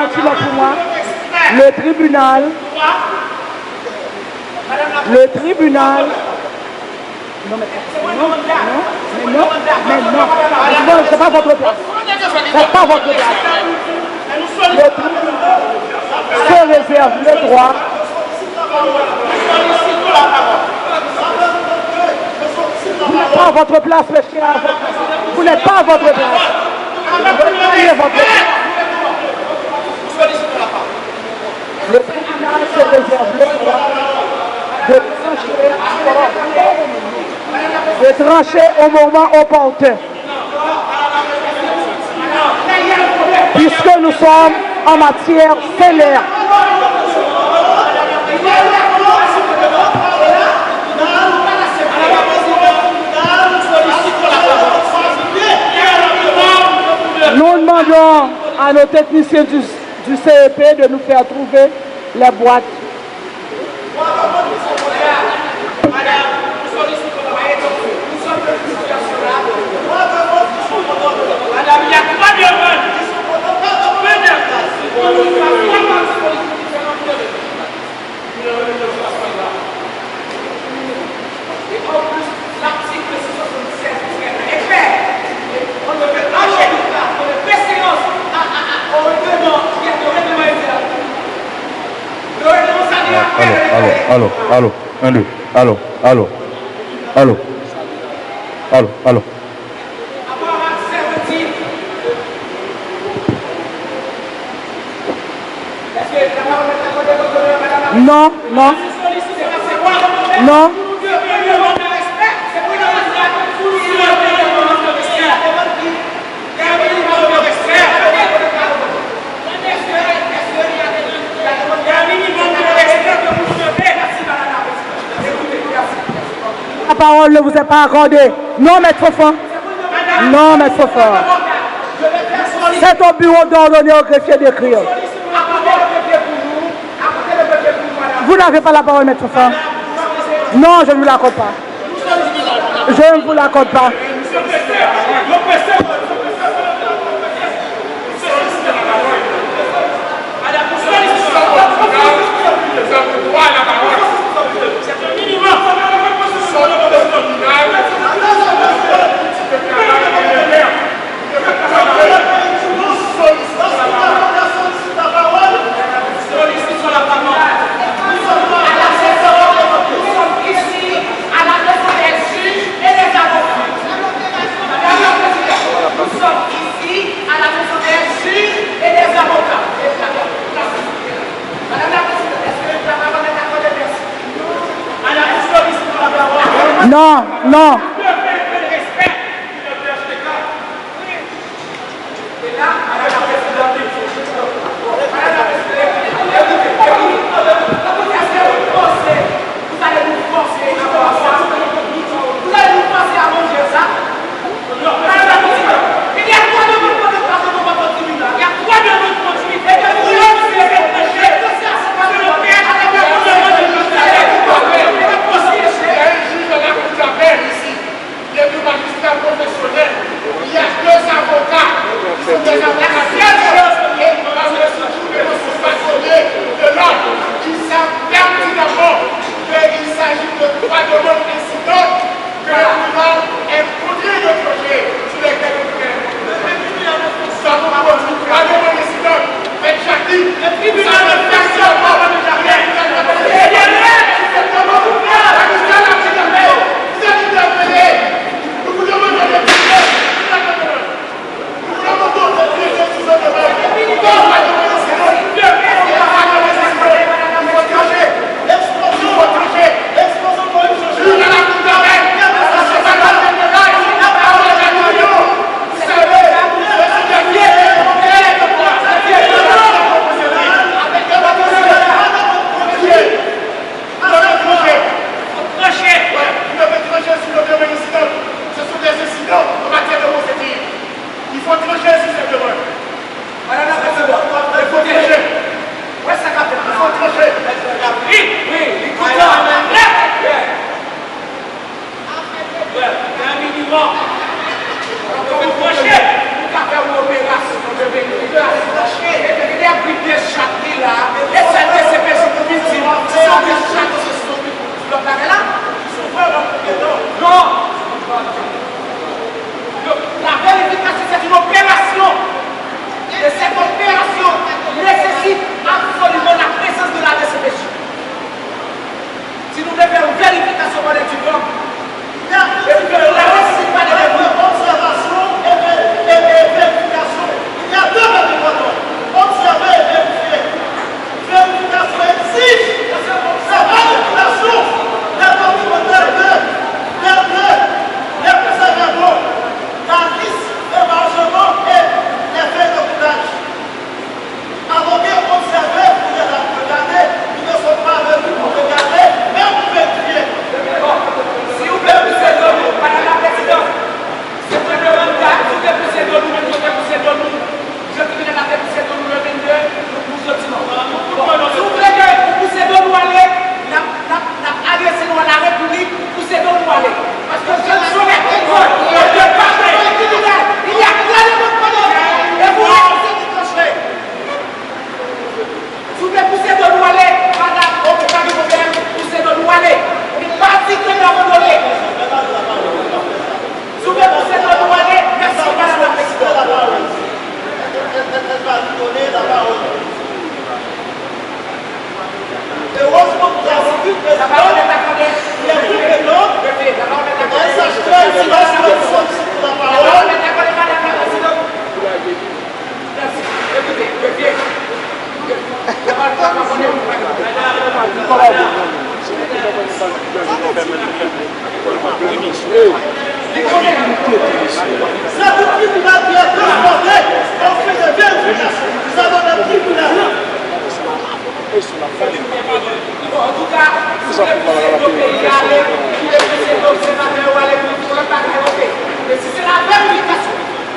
un silence pour moi. Le tribunal. Non, mais non, c'est pas votre place. C'est pas votre place. Le tribunal se réserve le droit. Vous n'êtes pas à votre place, monsieur. Vous n'êtes pas à votre place. Le tribunal se réserve le droit de trancher au moment opportun. Puisque nous sommes en matière stellaire. Nous demandons à nos techniciens du CEP de nous faire trouver les boîtes. Allô, 1, 2, allô. Non. La parole ne vous est pas accordée. Non, maître Fofan. C'est au bureau d'ordonner au greffier d'écrire. Vous n'avez pas la parole, maître Fofan. Non, je ne vous l'accorde pas. Je ne vous l'accorde pas. Non.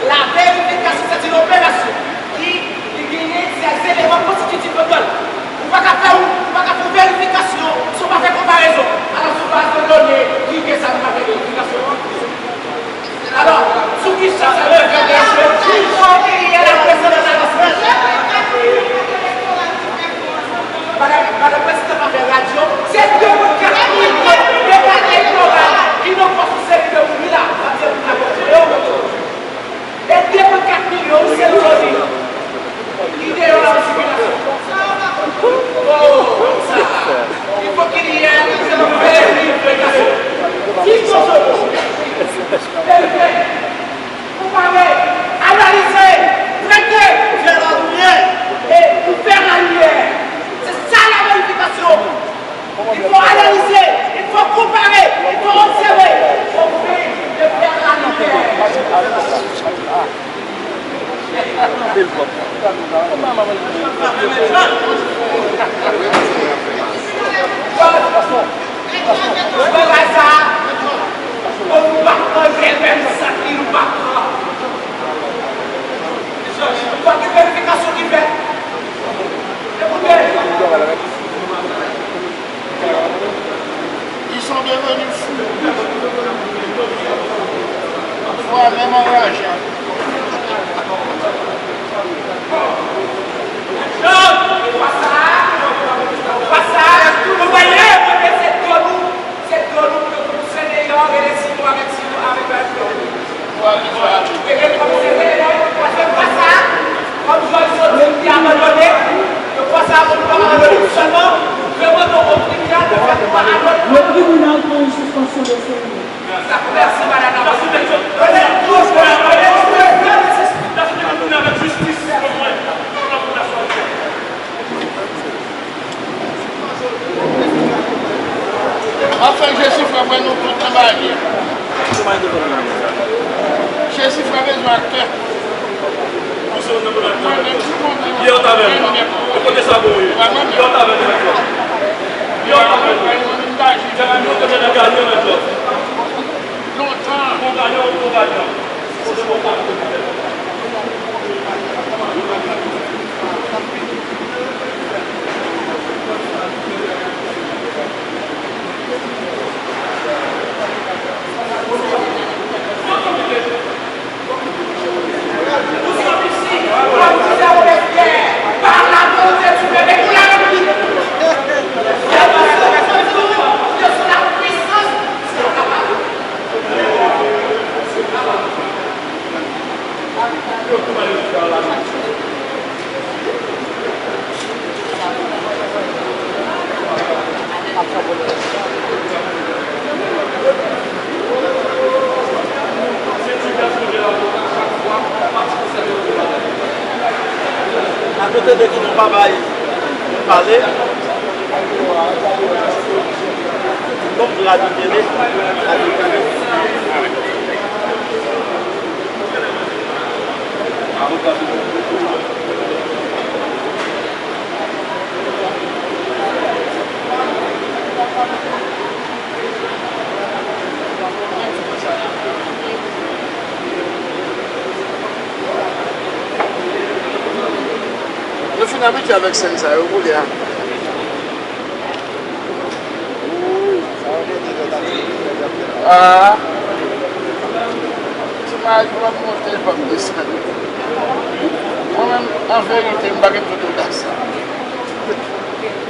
La vérification, c'est une opération qui gagne ces éléments constitutifs de données. On va faire une vérification, si on va faire comparaison. Alors, sur base de données, qui est ça, la vérification? Alors, sur qui ça, la vérification? Il y a la personne de la Madame Président de la radio, c'est 2 qui n'ont pas sous cette là. Et 4 millions, c'est aujourd'hui. L'idée de la circulation. Oh, comme ça. Il faut qu'il y ait une vérification. 6 euros. Vous parlez, analyser, traiter, faire la lumière. Et faire la lumière. C'est ça la vérification. Il faut analyser, il faut comparer, il faut observer. On fait de faire la lumière. Ils sont devenus fous. Parfois même enrageants. Vous voyez, cette gonou que vous saignez et les signaux avec et comme c'est vrai, pas ça, comme je dis à abandonné, je crois ça va nous abandonner seulement, demandons au tribunal de faire quoi abandonner. Le tribunal prend une suspension de série. Merci madame. Enfin, je suis frappé nous pour travailler. Je suis frappé de acteur. À côté de qui nous parler, comme la télé, Je suis habitué avec Sensa, vous voulez. Ah, tu m'as dit que mon téléphone de ça. Moi-même, en vérité, je ne vais pas tout dans ça.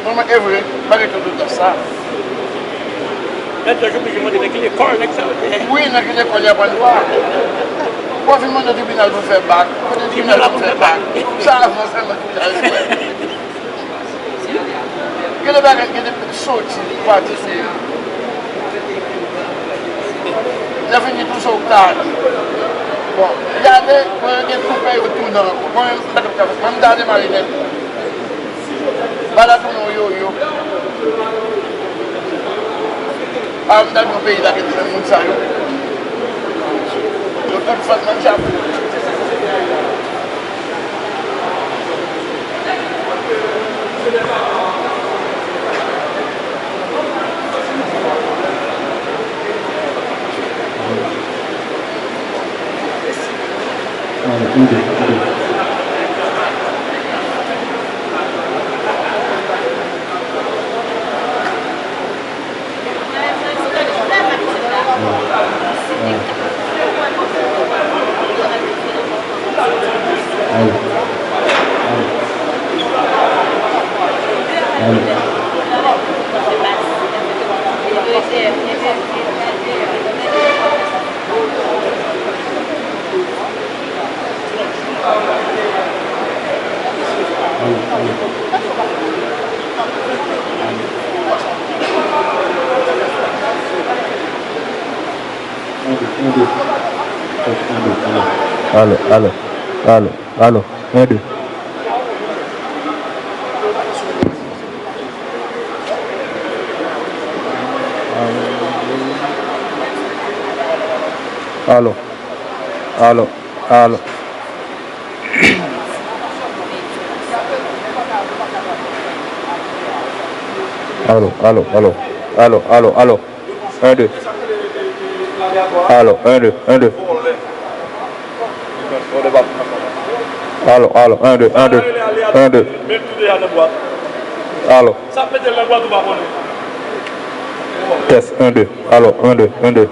Moi-même, je ne vais pas tout dans ça. Oui, il y a une école, il y a pas de voir. Pourquoi finalement le tribunal vous fait bac? Le tribunal vous fait bac. Ça avance dans le tribunal. Il y a des bagages qui sont sortis, partis. Il a fini tout ça au cadre. Bon, il y a des coupés autour d'un coup. Même dans les marionnettes. Voilà tout le yo-yo. Am dans nos pays là qui dit même ça yo. Yo tout fait même ça. Allo, allo, allo, allo, 1, 2. Allo, allo, allo. Allo, allo, allo, allo, allo, allo, 1, 2. Allo, 1, 2, 1, 2. Allo, allo, 1, 2, 1, 2, 1, 2. Allo. Test, 1, 2. Allo, 1, 2, 1, 2.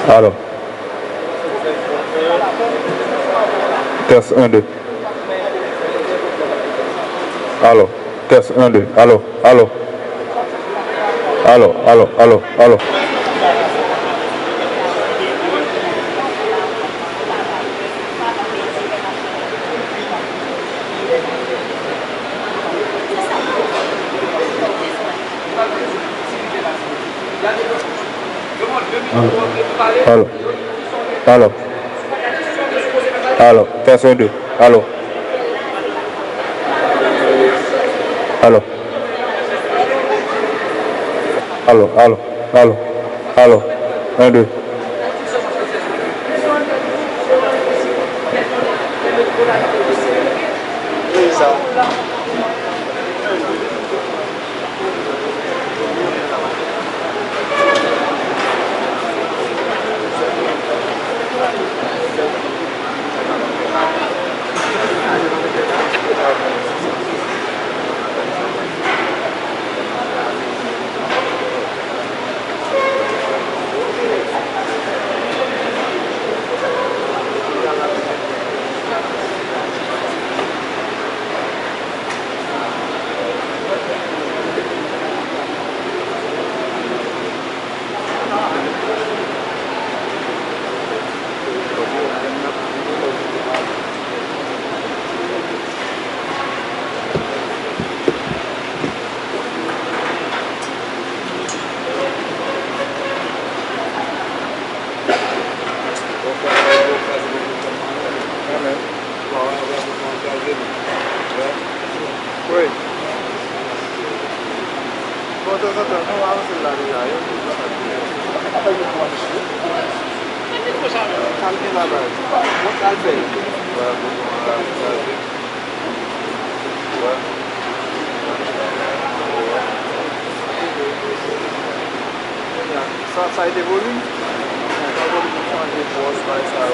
Allo. Test, 1, 2. Allo. Test, 1, 2. Allo, allo. Allo, allo, allo, allo. Allo, allo, allo, test 1, 2, allo, allo, allo, allo, allo, allo, 1, 2. Ça a été volume. Ça a changé pour ça, ça a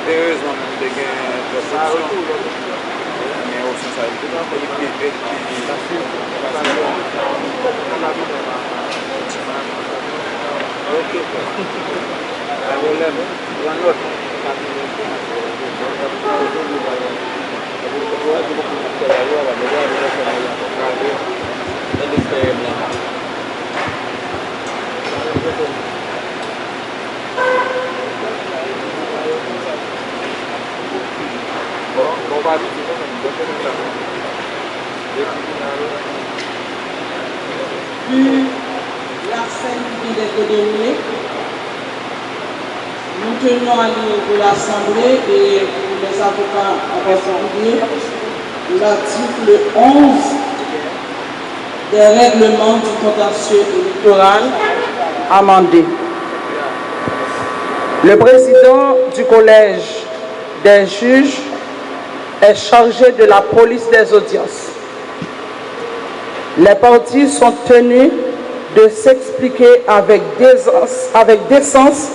heureusement, des gains de mais aussi ça a été scène qui vient d'être déroulée. Nous tenons à lire pour l'Assemblée et pour les avocats en particulier l'article 11 des règlements du contentieux électoral amendé. Le président du collège des juges est chargé de la police des audiences. Les parties sont tenues de s'expliquer avec décence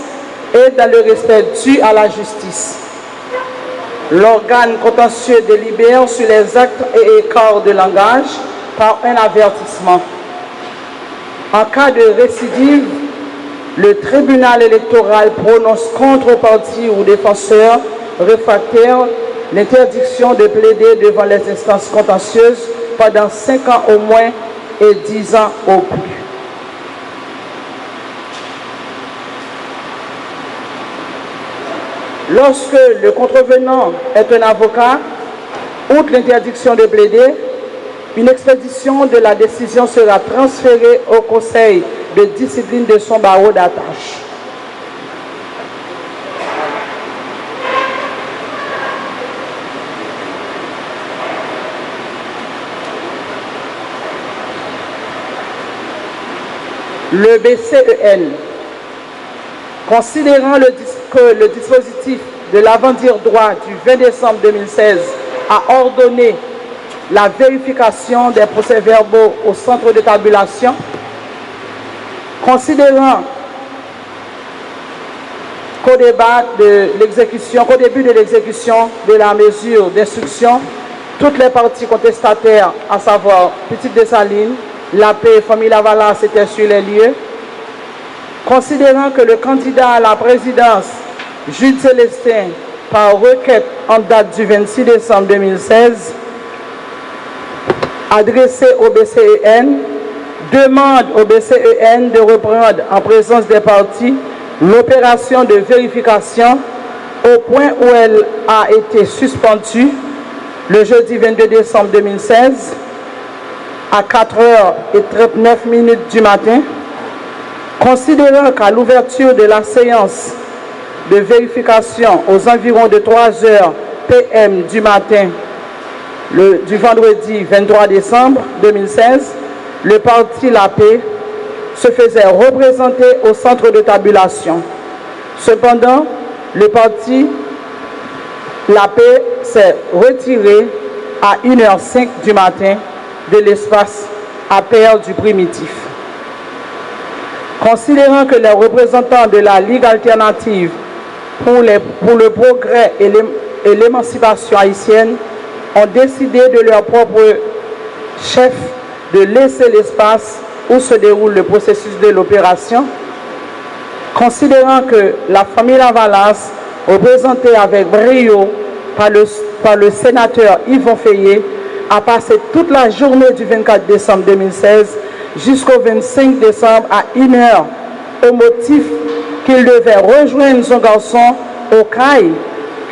et dans le respect dû à la justice. L'organe contentieux délibère sur les actes et écarts de langage par un avertissement. En cas de récidive, le tribunal électoral prononce contre partie ou défenseur réfractaire l'interdiction de plaider devant les instances contentieuses pendant 5 ans au moins et 10 ans au plus. Lorsque le contrevenant est un avocat, outre l'interdiction de plaider, une expédition de la décision sera transférée au conseil de discipline de son barreau d'attache. Le BCEN, considérant que le dispositif de l'avant-dire droit du 20 décembre 2016 a ordonné la vérification des procès-verbaux au centre de tabulation, considérant qu'au début de l'exécution de la mesure d'instruction, toutes les parties contestataires, à savoir Petite Dessalines, la paix, famille Lavalas étaient sur les lieux, considérant que le candidat à la présidence, Jude Célestin, par requête en date du 26 décembre 2016, adressée au BCEN, demande au BCEN de reprendre en présence des parties l'opération de vérification au point où elle a été suspendue le jeudi 22 décembre 2016 à 4h39 du matin, considérant qu'à l'ouverture de la séance de vérification aux environs de 3h PM du matin du vendredi 23 décembre 2016, le parti La Paix se faisait représenter au centre de tabulation. Cependant, le parti La Paix s'est retiré à 1h05 du matin de l'espace à paire du primitif. Considérant que les représentants de la Ligue alternative pour le progrès et l'émancipation haïtienne ont décidé de leur propre chef de laisser l'espace où se déroule le processus de l'opération, considérant que la famille Lavalas, représentée avec brio par le sénateur Yvon Fayet, a passé toute la journée du 24 décembre 2016 jusqu'au 25 décembre à 1h au motif qu'il devait rejoindre son garçon au CAI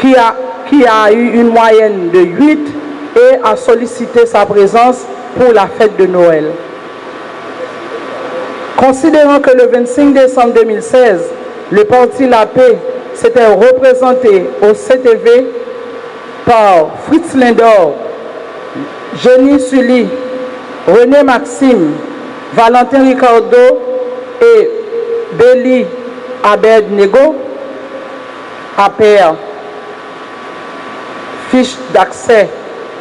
qui a eu une moyenne de 8 et a sollicité sa présence pour la fête de Noël. Considérant que le 25 décembre 2016, le parti La Paix s'était représenté au CTV par Fritz Lindor, Jenny Sully, René Maxime, Valentin Ricardo et Béli Abednego, à pair, fiche d'accès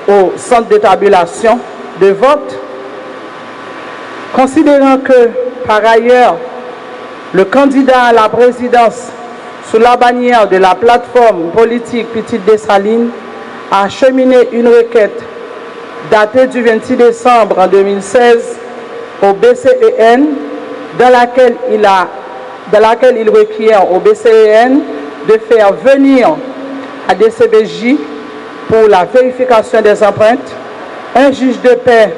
au centre de tabulation de vote, considérant que, par ailleurs, le candidat à la présidence sous la bannière de la plateforme politique Petite Dessalines a acheminé une requête datée du 26 décembre 2016 au BCEN dans laquelle il requiert au BCEN de faire venir à DCBJ pour la vérification des empreintes, un juge de paix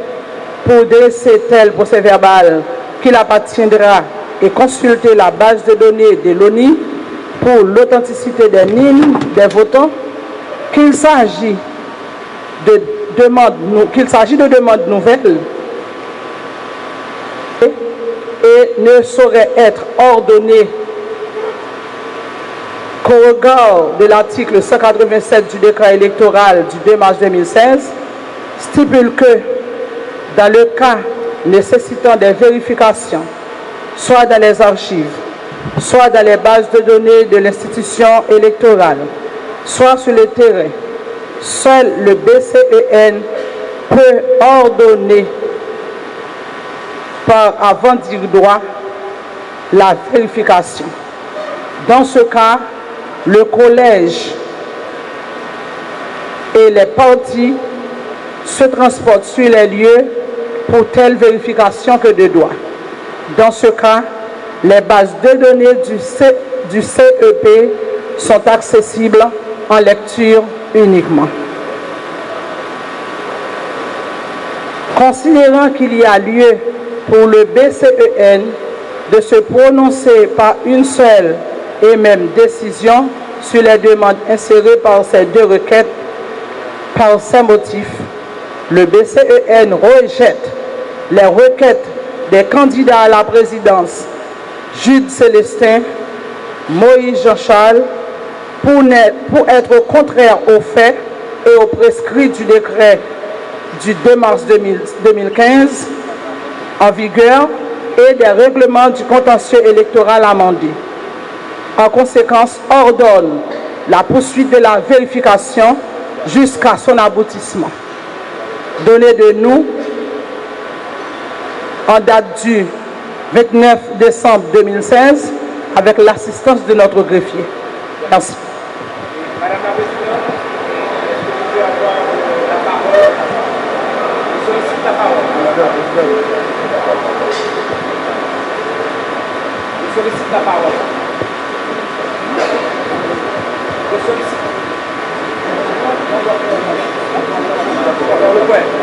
pour dresser tel procès-verbal qu'il appartiendra et consulter la base de données de l'ONI pour l'authenticité des NIN des votants, qu'il s'agit de demandes nouvelles et ne saurait être ordonné qu'au regard de l'article 187 du décret électoral du 2 mars 2016, stipule que dans le cas nécessitant des vérifications, soit dans les archives, soit dans les bases de données de l'institution électorale, soit sur le terrain, seul le BCEN peut ordonner par avant dire droit la vérification. Dans ce cas, le collège et les partis se transportent sur les lieux pour telle vérification que de droit. Dans ce cas, les bases de données du CEP sont accessibles en lecture uniquement. Considérant qu'il y a lieu pour le BCEN de se prononcer par une seule et même décision sur les demandes insérées par ces deux requêtes, par ces motifs, le BCEN rejette les requêtes des candidats à la présidence Jude Célestin, Moïse Jean-Charles, pour être contraire aux faits et aux prescrits du décret du 2 mars 2015 en vigueur et des règlements du contentieux électoral amendés. En conséquence, ordonne la poursuite de la vérification jusqu'à son aboutissement. Donné de nous en date du 29 décembre 2016 avec l'assistance de notre greffier. Merci. Madame la Présidente, est-ce que je peux avoir la parole? Je sollicite la parole. Je sollicite la parole. Je sollicite.